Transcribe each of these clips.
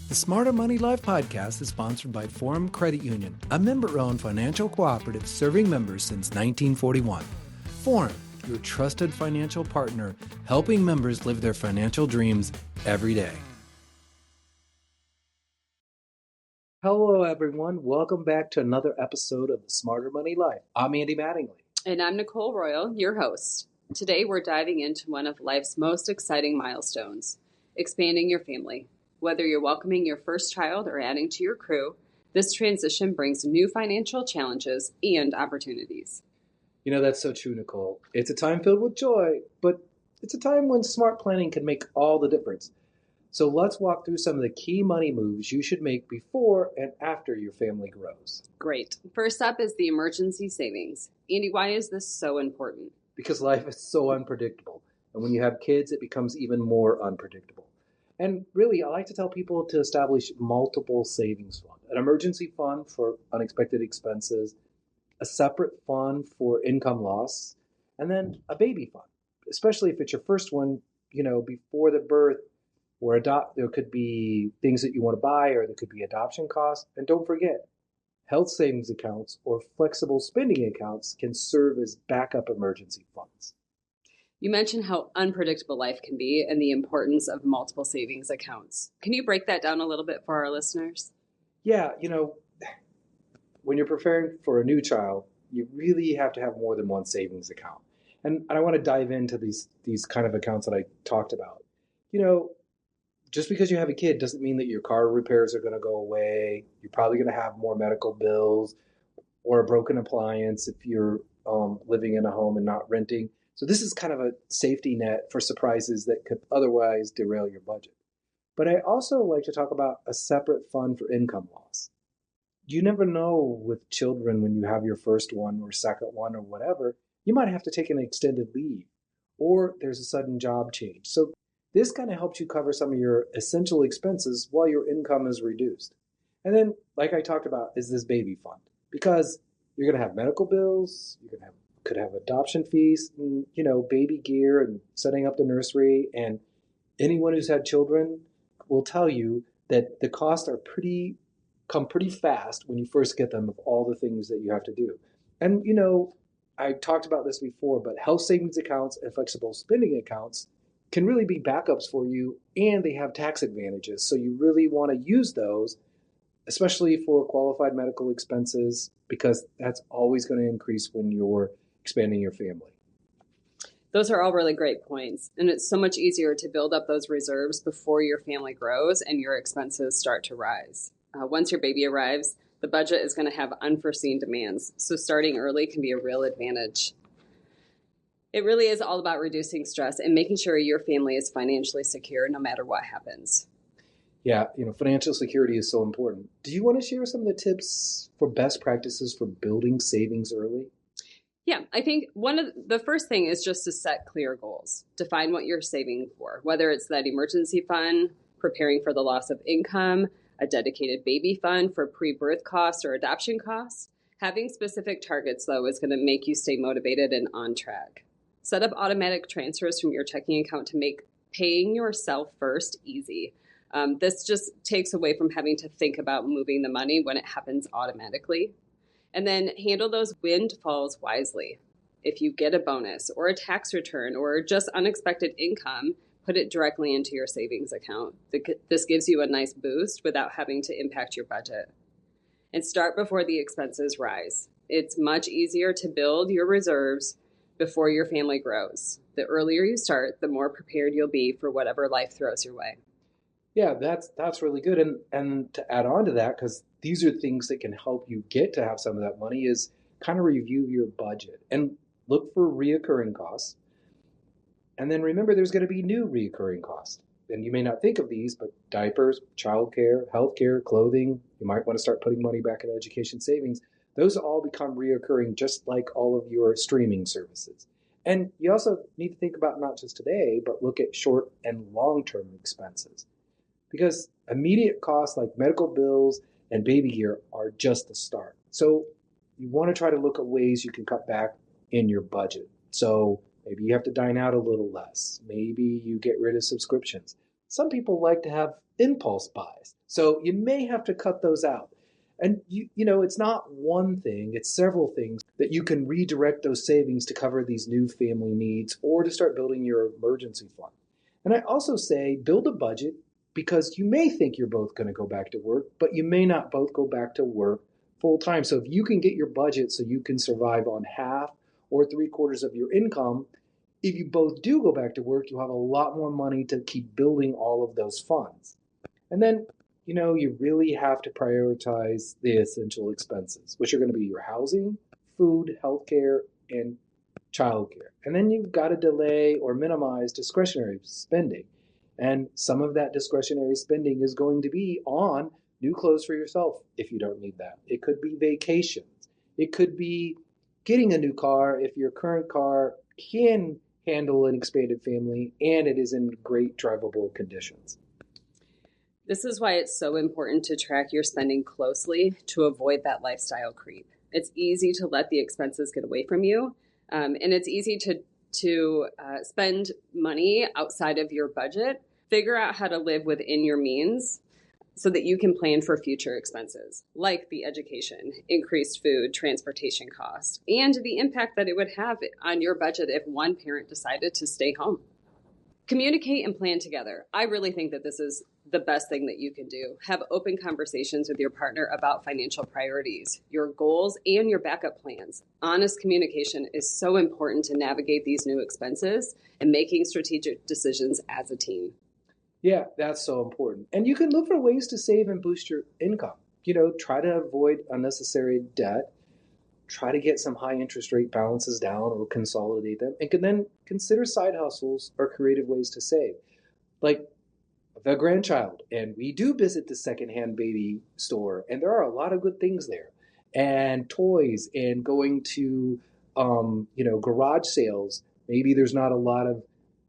The Smarter Money Life podcast is sponsored by Forum Credit Union, a member-owned financial cooperative serving members since 1941. Forum, your trusted financial partner, helping members live their financial dreams every day. Hello, everyone. Welcome back to another episode of The Smarter Money Life. I'm Andy Mattingly. And I'm Nicole Royal, your host. Today, we're diving into one of life's most exciting milestones, expanding your family. Whether you're welcoming your first child or adding to your crew, this transition brings new financial challenges and opportunities. You know, that's so true, Nicole. It's a time filled with joy, but it's a time when smart planning can make all the difference. So let's walk through some of the key money moves you should make before and after your family grows. Great. First up is the emergency savings. Andy, why is this so important? Because life is so unpredictable. And when you have kids, it becomes even more unpredictable. And really, I like to tell people to establish multiple savings funds. An emergency fund for unexpected expenses, a separate fund for income loss, and then a baby fund, especially if it's your first one, before the birth or adopt. There could be things that you want to buy, or there could be adoption costs. And don't forget, health savings accounts or flexible spending accounts can serve as backup emergency funds. You mentioned how unpredictable life can be and the importance of multiple savings accounts. Can you break that down a little bit for our listeners? Yeah, when you're preparing for a new child, you really have to have more than one savings account. And I want to dive into these kind of accounts that I talked about. Just because you have a kid doesn't mean that your car repairs are going to go away. You're probably going to have more medical bills or a broken appliance if you're living in a home and not renting. So this is kind of a safety net for surprises that could otherwise derail your budget. But I also like to talk about a separate fund for income loss. You never know with children when you have your first one or second one or whatever, you might have to take an extended leave or there's a sudden job change. So this kind of helps you cover some of your essential expenses while your income is reduced. And then, like I talked about, is this baby fund. Because you're going to have medical bills, could have adoption fees, and, baby gear and setting up the nursery. And anyone who's had children will tell you that the costs come pretty fast when you first get them of all the things that you have to do. And, I talked about this before, but health savings accounts and flexible spending accounts can really be backups for you, and they have tax advantages. So you really want to use those, especially for qualified medical expenses, because that's always going to increase when you're expanding your family. Those are all really great points. And it's so much easier to build up those reserves before your family grows and your expenses start to rise. Once your baby arrives, the budget is going to have unforeseen demands. So starting early can be a real advantage. It really is all about reducing stress and making sure your family is financially secure no matter what happens. Yeah, financial security is so important. Do you want to share some of the tips for best practices for building savings early? Yeah, I think one of the first thing is just to set clear goals. Define what you're saving for, whether it's that emergency fund, preparing for the loss of income, a dedicated baby fund for pre-birth costs or adoption costs. Having specific targets, though, is going to make you stay motivated and on track. Set up automatic transfers from your checking account to make paying yourself first easy. This just takes away from having to think about moving the money when it happens automatically. And then handle those windfalls wisely. If you get a bonus or a tax return or just unexpected income, put it directly into your savings account. This gives you a nice boost without having to impact your budget. And start before the expenses rise. It's much easier to build your reserves before your family grows. The earlier you start, the more prepared you'll be for whatever life throws your way. Yeah, that's really good. And to add on to that, because these are things that can help you get to have some of that money, is kind of review your budget and look for reoccurring costs. And then remember, there's going to be new reoccurring costs. And you may not think of these, but diapers, childcare, healthcare, clothing, you might want to start putting money back in education savings. Those all become reoccurring, just like all of your streaming services. And you also need to think about not just today, but look at short and long-term expenses. Because immediate costs like medical bills and baby gear are just the start. So you want to try to look at ways you can cut back in your budget. So maybe you have to dine out a little less. Maybe you get rid of subscriptions. Some people like to have impulse buys. So you may have to cut those out. And it's not one thing, it's several things that you can redirect those savings to cover these new family needs or to start building your emergency fund. And I also say build a budget because you may think you're both going to go back to work, but you may not both go back to work full time. So if you can get your budget so you can survive on half or three-quarters of your income, if you both do go back to work, you'll have a lot more money to keep building all of those funds. And then, you really have to prioritize the essential expenses, which are going to be your housing, food, healthcare, and childcare. And then you've got to delay or minimize discretionary spending. And some of that discretionary spending is going to be on new clothes for yourself if you don't need that. It could be vacations. It could be getting a new car if your current car can handle an expanded family and it is in great drivable conditions. This is why it's so important to track your spending closely to avoid that lifestyle creep. It's easy to let the expenses get away from you, and it's easy to spend money outside of your budget. Figure out how to live within your means so that you can plan for future expenses, like the education, increased food, transportation costs, and the impact that it would have on your budget if one parent decided to stay home. Communicate and plan together. I really think that this is the best thing that you can do. Have open conversations with your partner about financial priorities, your goals, and your backup plans. Honest communication is so important to navigate these new expenses and making strategic decisions as a team. Yeah, that's so important. And you can look for ways to save and boost your income. Try to avoid unnecessary debt. Try to get some high interest rate balances down or consolidate them. And can then consider side hustles or creative ways to save. Like the grandchild. And we do visit the secondhand baby store. And there are a lot of good things there. And toys and going to, garage sales. Maybe there's not a lot of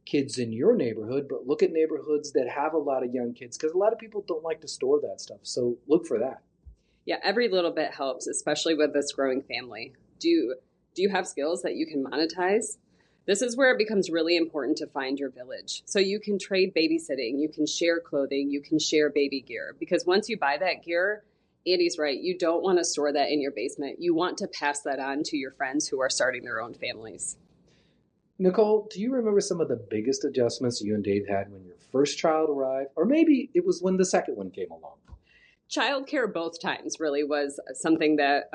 kids in your neighborhood, but look at neighborhoods that have a lot of young kids because a lot of people don't like to store that stuff. So look for that. Yeah, every little bit helps, especially with this growing family. Do you have skills that you can monetize? This is where it becomes really important to find your village. So you can trade babysitting, you can share clothing, you can share baby gear. Because once you buy that gear, Andy's right, you don't want to store that in your basement. You want to pass that on to your friends who are starting their own families. Nicole, do you remember some of the biggest adjustments you and Dave had when your first child arrived? Or maybe it was when the second one came along? Childcare both times really was something that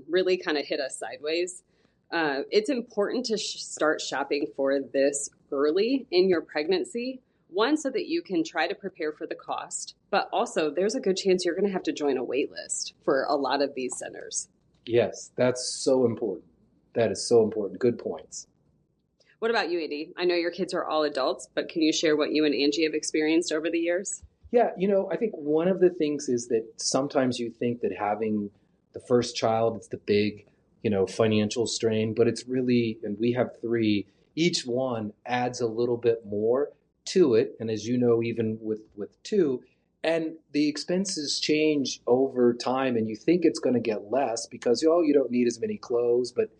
really kind of hit us sideways. It's important to start shopping for this early in your pregnancy. One, so that you can try to prepare for the cost, but also there's a good chance you're going to have to join a wait list for a lot of these centers. Yes, that's so important. That is so important. Good points. What about you, Andy? I know your kids are all adults, but can you share what you and Angie have experienced over the years? Yeah, I think one of the things is that sometimes you think that having the first child is the big, financial strain, but it's really, and we have three, each one adds a little bit more to it. And as you know, even with two, and the expenses change over time and you think it's going to get less because, you don't need as many clothes, but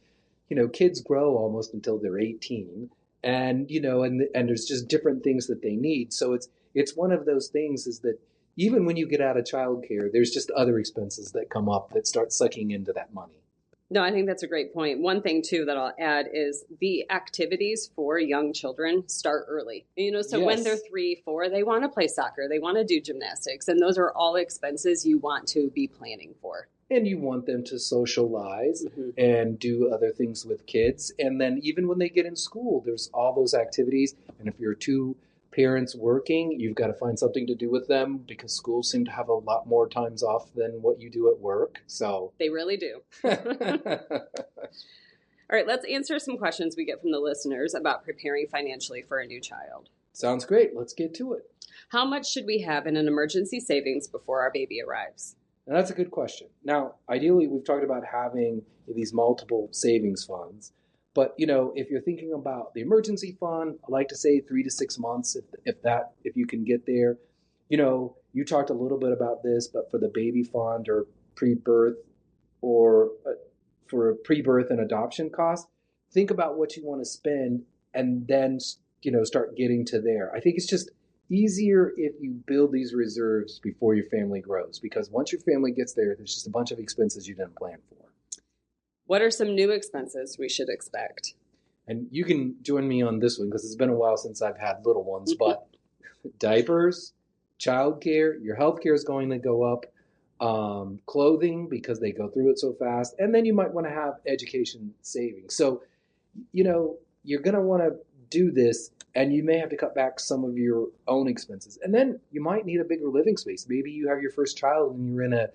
kids grow almost until they're 18 and, and there's just different things that they need. So it's one of those things is that even when you get out of childcare, there's just other expenses that come up that start sucking into that money. No, I think that's a great point. One thing, too, that I'll add is the activities for young children start early. So Yes. When they're 3, 4, they want to play soccer. They want to do gymnastics. And those are all expenses you want to be planning for. And you want them to socialize and do other things with kids. And then even when they get in school, there's all those activities. And if you're two parents working, you've got to find something to do with them because schools seem to have a lot more times off than what you do at work. So they really do. All right, let's answer some questions we get from the listeners about preparing financially for a new child. Sounds great. Let's get to it. How much should we have in an emergency savings before our baby arrives? Now, that's a good question. Now, ideally, we've talked about having these multiple savings funds. But, if you're thinking about the emergency fund, I like to say 3 to 6 months, if you can get there. You talked a little bit about this, but for the baby fund or pre-birth or for a pre-birth and adoption cost, think about what you want to spend and then, start getting to there. I think it's just easier if you build these reserves before your family grows, because once your family gets there, there's just a bunch of expenses you didn't plan for. What are some new expenses we should expect? And you can join me on this one because it's been a while since I've had little ones, but diapers, childcare, your healthcare is going to go up, clothing because they go through it so fast, and then you might want to have education savings. So, you're going to want to do this, and you may have to cut back some of your own expenses. And then you might need a bigger living space. Maybe you have your first child and you're in a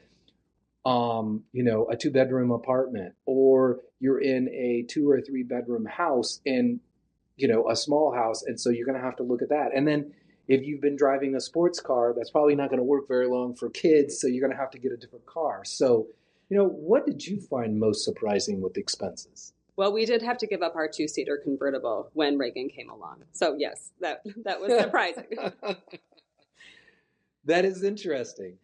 2-bedroom apartment, or you're in a 2 or 3 bedroom house in, a small house. And so you're going to have to look at that. And then if you've been driving a sports car, that's probably not going to work very long for kids. So you're going to have to get a different car. So, what did you find most surprising with expenses? Well, we did have to give up our 2-seater convertible when Reagan came along. So yes, that was surprising. That is interesting.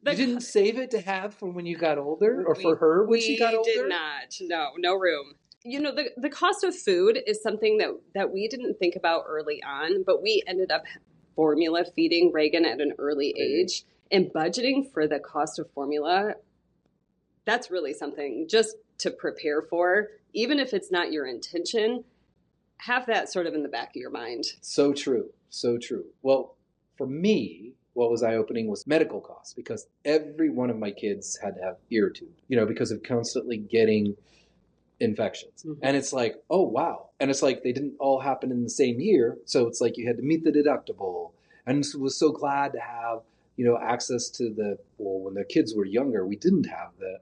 You didn't save it to have for when you got older, or for her when she got older? We did not. No room. The cost of food is something that we didn't think about early on, but we ended up formula feeding Reagan at an early age. And budgeting for the cost of formula, that's really something just to prepare for. Even if it's not your intention, have that sort of in the back of your mind. So true. So true. Well, for me, what was eye-opening was medical costs, because every one of my kids had to have ear tube, because of constantly getting infections. Mm-hmm. And it's like, oh, wow. And it's like they didn't all happen in the same year. So it's like you had to meet the deductible. And was so glad to have, access to when the kids were younger, we didn't have the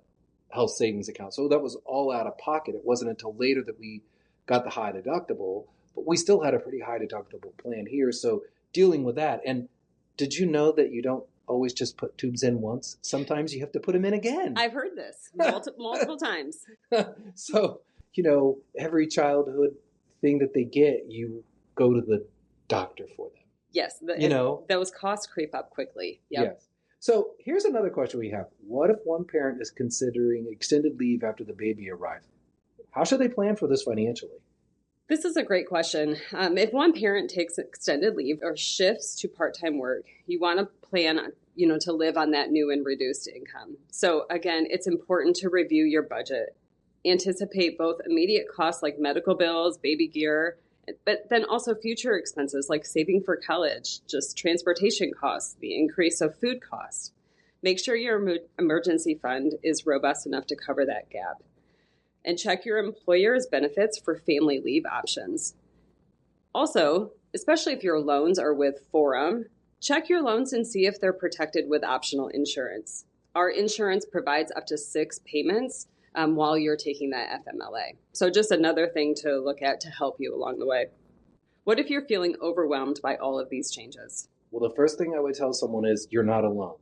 health savings account. So that was all out of pocket. It wasn't until later that we got the high deductible, but we still had a pretty high deductible plan here. So dealing with that. And did you know that you don't always just put tubes in once? Sometimes you have to put them in again. I've heard this multiple times. So, every childhood thing that they get, you go to the doctor for them. Yes. Those costs creep up quickly. Yep. Yes. So here's another question we have. What if one parent is considering extended leave after the baby arrives? How should they plan for this financially? This is a great question. If one parent takes extended leave or shifts to part-time work, you want to plan, to live on that new and reduced income. So again, it's important to review your budget. Anticipate both immediate costs like medical bills, baby gear, but then also future expenses like saving for college, just transportation costs, the increase of food costs. Make sure your emergency fund is robust enough to cover that gap. And check your employer's benefits for family leave options. Also, especially if your loans are with Forum, check your loans and see if they're protected with optional insurance. Our insurance provides up to 6 payments while you're taking that FMLA. So just another thing to look at to help you along the way. What if you're feeling overwhelmed by all of these changes? Well, the first thing I would tell someone is you're not alone.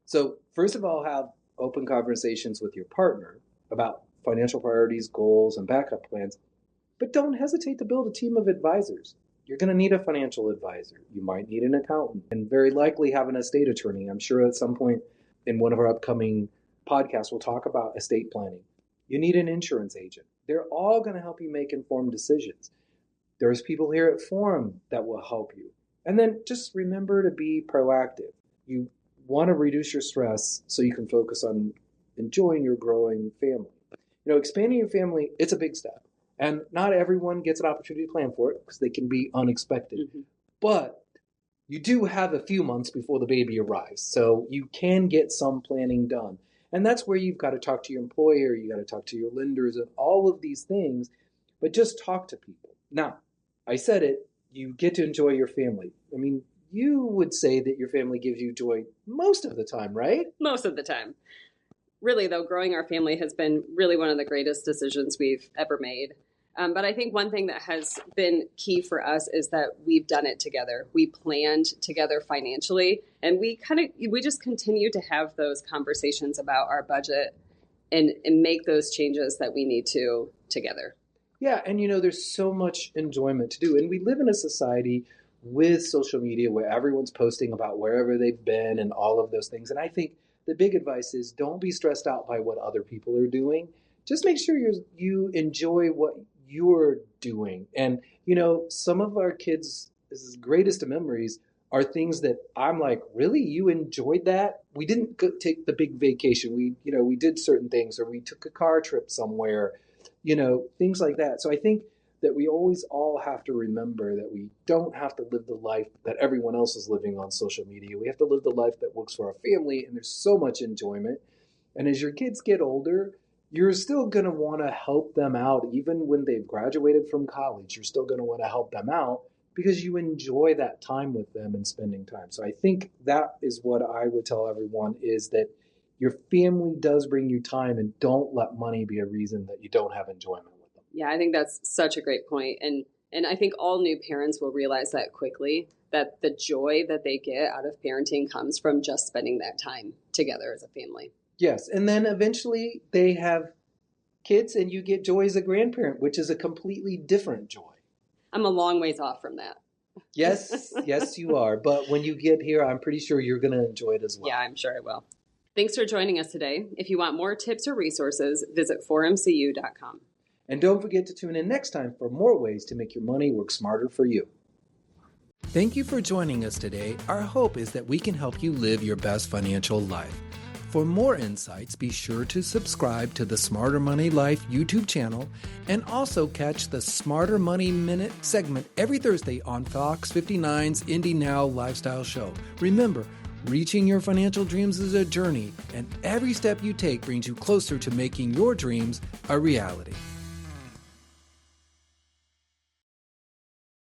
So first of all, have open conversations with your partner about financial priorities, goals, and backup plans. But don't hesitate to build a team of advisors. You're going to need a financial advisor. You might need an accountant, and very likely have an estate attorney. I'm sure at some point in one of our upcoming podcasts, we'll talk about estate planning. You need an insurance agent. They're all going to help you make informed decisions. There's people here at Forum that will help you. And then just remember to be proactive. You want to reduce your stress so you can focus on enjoying your growing family. Expanding your family, it's a big step. And not everyone gets an opportunity to plan for it because they can be unexpected. Mm-hmm. But you do have a few months before the baby arrives. So you can get some planning done. And that's where you've got to talk to your employer, you got to talk to your lenders, and all of these things. But just talk to people. Now, I said it, you get to enjoy your family. I mean, you would say that your family gives you joy most of the time, right? Most of the time. Really, though, growing our family has been really one of the greatest decisions we've ever made. But I think one thing that has been key for us is that we've done it together. We planned together financially, and we just continue to have those conversations about our budget and make those changes that we need to together. Yeah, and there's so much enjoyment to do. And we live in a society with social media where everyone's posting about wherever they've been and all of those things. And I think the big advice is don't be stressed out by what other people are doing. Just make sure you enjoy what you're doing. And, some of our kids' greatest memories are things that I'm like, really? You enjoyed that? We didn't go take the big vacation. We did certain things, or we took a car trip somewhere, things like that. So I think that we always all have to remember that we don't have to live the life that everyone else is living on social media. We have to live the life that works for our family, and there's so much enjoyment. And as your kids get older, you're still going to want to help them out. Even when they've graduated from college, you're still going to want to help them out because you enjoy that time with them and spending time. So I think that is what I would tell everyone, is that your family does bring you time, and don't let money be a reason that you don't have enjoyment with them. Yeah, I think that's such a great point. And I think all new parents will realize that quickly, that the joy that they get out of parenting comes from just spending that time together as a family. Yes, and then eventually they have kids and you get joy as a grandparent, which is a completely different joy. I'm a long ways off from that. Yes, yes, you are. But when you get here, I'm pretty sure you're going to enjoy it as well. Yeah, I'm sure I will. Thanks for joining us today. If you want more tips or resources, visit forumcu.com. And don't forget to tune in next time for more ways to make your money work smarter for you. Thank you for joining us today. Our hope is that we can help you live your best financial life. For more insights, be sure to subscribe to the Smarter Money Life YouTube channel, and also catch the Smarter Money Minute segment every Thursday on Fox 59's Indie Now Lifestyle Show. Remember, reaching your financial dreams is a journey, and every step you take brings you closer to making your dreams a reality.